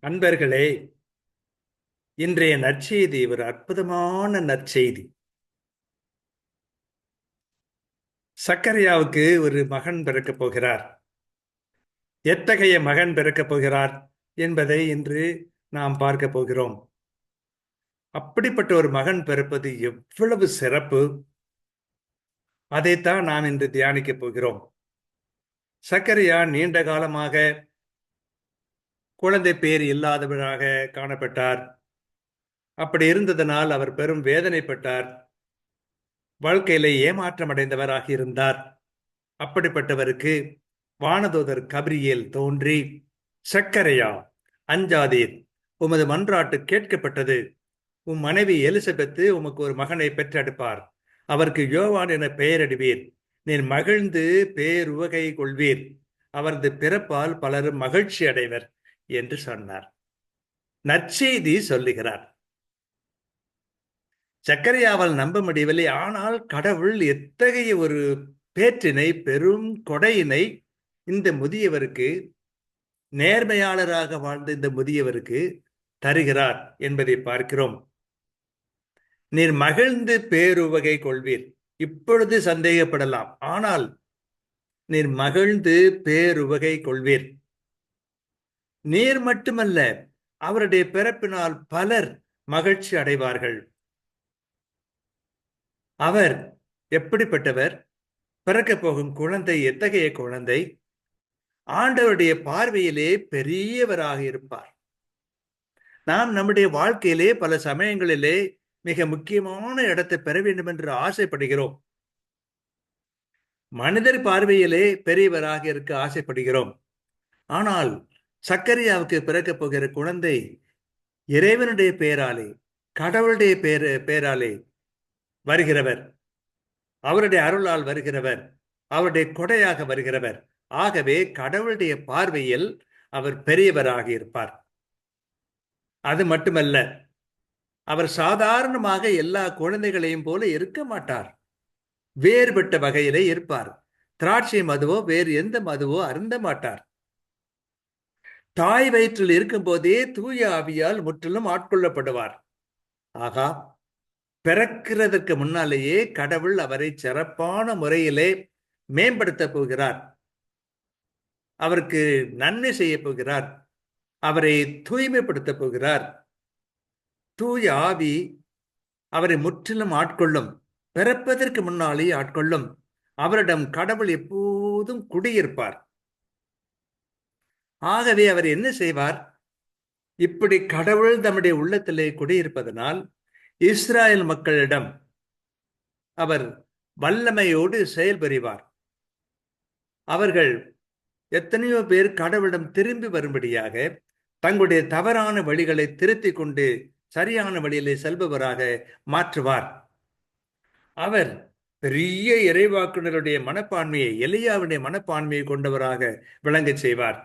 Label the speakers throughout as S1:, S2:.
S1: அன்பர்களே, இன்றைய நற்செய்தி ஒரு அற்புதமான நற்செய்தி. சக்கரையாவுக்கு ஒரு மகன் பிறக்கப் போகிறார். எத்தகைய மகன் பிறக்கப் போகிறார் என்பதை இன்று நாம் பார்க்க போகிறோம். அப்படிப்பட்ட ஒரு மகன் பிறப்பது எவ்வளவு சிறப்பு! அதைத்தான் நாம் இன்று தியானிக்கப் போகிறோம். சக்கரையா நீண்ட காலமாக குழந்தை பேர் இல்லாதவராக காணப்பட்டார். அப்படி இருந்ததனால் அவர் பெரும் வேதனைப்பட்டார். வாழ்க்கையில ஏமாற்றம் அடைந்தவராக இருந்தார். அப்படிப்பட்டவருக்கு வானதூதர் கபிரியேல் தோன்றி, சக்கரையா, அஞ்சாதீர், உமது மன்றாட்டு கேட்கப்பட்டது. உம் மனைவி எலிசபெத்து உமக்கு ஒரு மகனை பெற்றெடுப்பார். அவருக்கு யோவான் என பெயரிடுவீர். நீர் மகிழ்ந்து பேருவகை கொள்வீர். அவரது பிறப்பால் பலரும் மகிழ்ச்சி அடைவர் என்று சொன்னார். நற்செய்தி சொல்லுகிறார். சக்கரையாவால் நம்ப முடியவில்லை. ஆனால் கடவுள் எத்தகைய ஒரு பேற்றினை, பெரும் கொடையினை இந்த முதியவருக்கு, நேர்மையாளராக வாழ்ந்த இந்த முதியவருக்கு தருகிறார் என்பதை பார்க்கிறோம். நீர் மகிழ்ந்து பேருவகை கொள்வீர். இப்பொழுது சந்தேகப்படலாம், ஆனால் நீர் மகிழ்ந்து பேருவகை கொள்வீர். நீர் மட்டுமல்ல, அவருடைய பிறப்பினால் பலர் மகிழ்ச்சி அடைவார்கள். அவர் எப்படிப்பட்டவர்? பிறக்கப் போகும் குழந்தை எத்தகைய குழந்தை? ஆண்டவருடைய பார்வையிலே பெரியவராக இருப்பார். நாம் நம்முடைய வாழ்க்கையிலே பல சமயங்களிலே மிக முக்கியமான இடத்தை பெற வேண்டும் என்று ஆசைப்படுகிறோம். மனிதர் பார்வையிலே பெரியவராக இருக்க ஆசைப்படுகிறோம். ஆனால் சக்கரியாவுக்கு பிறக்கப் போகிற குழந்தை இறைவனுடைய பெயராலே, கடவுளுடைய பெயராலே வருகிறவர், அவருடைய அருளால் வருகிறவர், அவருடைய கொடையாக வருகிறவர். ஆகவே கடவுளுடைய பார்வையில் அவர் பெரியவராக இருப்பார். அது மட்டுமல்ல, அவர் சாதாரணமாக எல்லா குழந்தைகளையும் போல இருக்க மாட்டார். வேறுபட்ட வகையிலே இருப்பார். திராட்சை மதுவோ வேறு எந்த மதுவோ அருந்த மாட்டார். தாய் வயிற்றில் இருக்கும் போதே தூய ஆவியால் முற்றிலும் ஆட்கொள்ளப்படுவார். ஆகா, பிறக்கிறதற்கு முன்னாலேயே கடவுள் அவரை சிறப்பான முறையிலே மேம்படுத்த போகிறார். அவருக்கு நன்மை செய்ய போகிறார். அவரை தூய்மைப்படுத்த போகிறார். தூய ஆவி அவரை முற்றிலும் ஆட்கொள்ளும். பிறப்பதற்கு முன்னாலே ஆட்கொள்ளும். அவரிடம் கடவுள் எப்போதும் குடியிருப்பார். ஆகவே அவர் என்ன செய்வார்? இப்படி கடவுள் தம்முடைய உள்ளத்திலே குடியிருப்பதனால் இஸ்ராயல் மக்களிடம் அவர் வல்லமையோடு செயல்புரிவார். அவர்கள் எத்தனையோ பேர் கடவுளிடம் திரும்பி வரும்படியாக தங்களுடைய தவறான வழிகளை திருத்திக் கொண்டு சரியான வழியிலே செல்பவராக மாற்றுவார். அவர் பெரிய இறைவாக்குனருடைய மனப்பான்மையை, எலியாவுடைய மனப்பான்மையை கொண்டவராக விளங்கச் செய்வார்.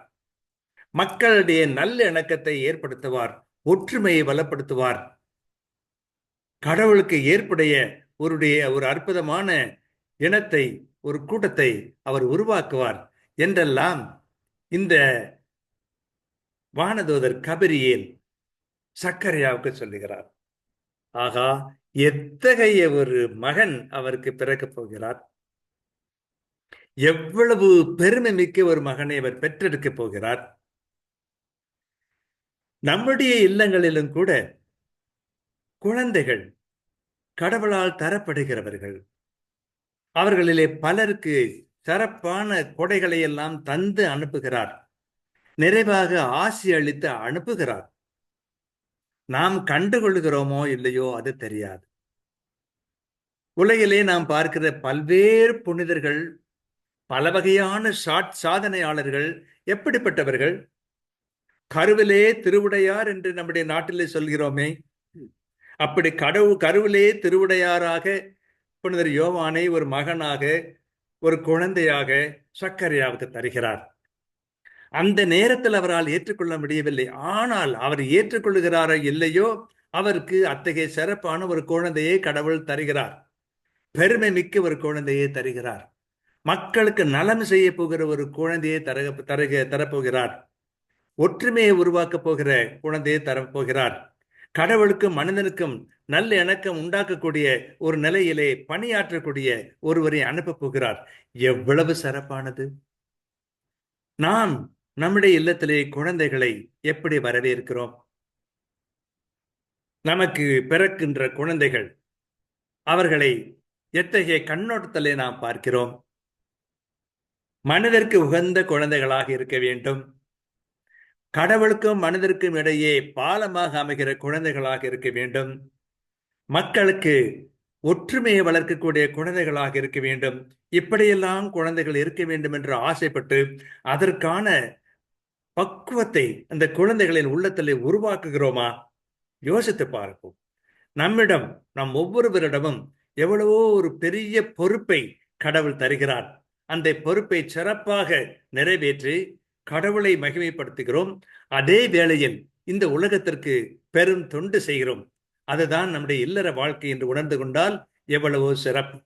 S1: மக்களுடைய நல்ல இணக்கத்தை ஏற்படுத்துவார். ஒற்றுமையை பலப்படுத்துவார். கடவுளுக்கு ஏற்புடைய ஒரு அற்புதமான இனத்தை, ஒரு கூட்டத்தை அவர் உருவாக்குவார் என்றெல்லாம் இந்த வானதூதர் கபிரியேல் சக்கரையாவுக்கு சொல்லுகிறார். ஆகா, எத்தகைய ஒரு மகன் அவருக்கு பிறக்கப் போகிறார்! எவ்வளவு பெருமை மிக்க ஒரு மகனை அவர் பெற்றெடுக்கப் போகிறார்! நம்முடைய இல்லங்களிலும் கூட குழந்தைகள் கடவுளால் தரப்படுகிறவர்கள். அவர்களிலே பலருக்கு சிறப்பான கொடைகளை எல்லாம் தந்து அனுப்புகிறார். நிறைவாக ஆசி அளித்து அனுப்புகிறார். நாம் கண்டுகொள்கிறோமோ இல்லையோ அது தெரியாது. உலகிலே நாம் பார்க்கிற பல்வேறு புனிதர்கள், பல வகையான சாதனையாளர்கள் எப்படிப்பட்டவர்கள்? கருவிலே திருவுடையார் என்று நம்முடைய நாட்டிலே சொல்கிறோமே, அப்படி கருவிலே திருவுடையாராக புனிதர் யோவானை ஒரு மகனாக, ஒரு குழந்தையாக சக்கரையாவுக்கு தருகிறார். அந்த நேரத்தில் அவரால் ஏற்றுக்கொள்ள முடியவில்லை. ஆனால் அவர் ஏற்றுக்கொள்கிறாரோ இல்லையோ, அவருக்கு அத்தகைய சிறப்பான ஒரு குழந்தையை கடவுள் தருகிறார். பெருமை மிக்க ஒரு குழந்தையை தருகிறார். மக்களுக்கு நலம் செய்ய போகிற ஒரு குழந்தையை தரப்போகிறார். ஒற்றுமையை உருவாக்கப் போகிற குழந்தையை தரப்போகிறார். கடவுளுக்கும் மனிதனுக்கும் நல்ல இணக்கம் உண்டாக்கக்கூடிய ஒரு நிலையிலே பணியாற்றக்கூடிய ஒருவரை அனுப்பப் போகிறார். எவ்வளவு சிறப்பானது! நாம் நம்முடைய இல்லத்திலே குழந்தைகளை எப்படி வரவேற்கிறோம்? நமக்கு பிறக்கின்ற குழந்தைகள், அவர்களை எத்தகைய கண்ணோட்டத்திலே நாம் பார்க்கிறோம்? மனிதருக்கு உகந்த குழந்தைகளாக இருக்க வேண்டும். கடவுளுக்கும் மனிதருக்கும் இடையே பாலமாக அமைகிற குழந்தைகளாக இருக்க வேண்டும். மக்களுக்கு ஒற்றுமையை வளர்க்கக்கூடிய குழந்தைகளாக இருக்க வேண்டும். இப்படியெல்லாம் குழந்தைகள் இருக்க வேண்டும் என்று ஆசைப்பட்டு அதற்கான பக்குவத்தை அந்த குழந்தைகளின் உள்ளத்திலே உருவாக்குகிறோமா? யோசித்து பார்ப்போம். நம்மிடம், நம் ஒவ்வொருவரிடமும் எவ்வளவோ ஒரு பெரிய பொறுப்பை கடவுள் தருகிறார். அந்த பொறுப்பை சிறப்பாக நிறைவேற்றி கடவுளை மகிமைப்படுத்துகிறோம். அதே வேளையில் இந்த உலகத்திற்கு பெரும் தொண்டு செய்கிறோம். அதுதான் நம்முடைய இல்லற வாழ்க்கை என்று உணர்ந்து கொண்டால் எவ்வளவோ சிறப்பு.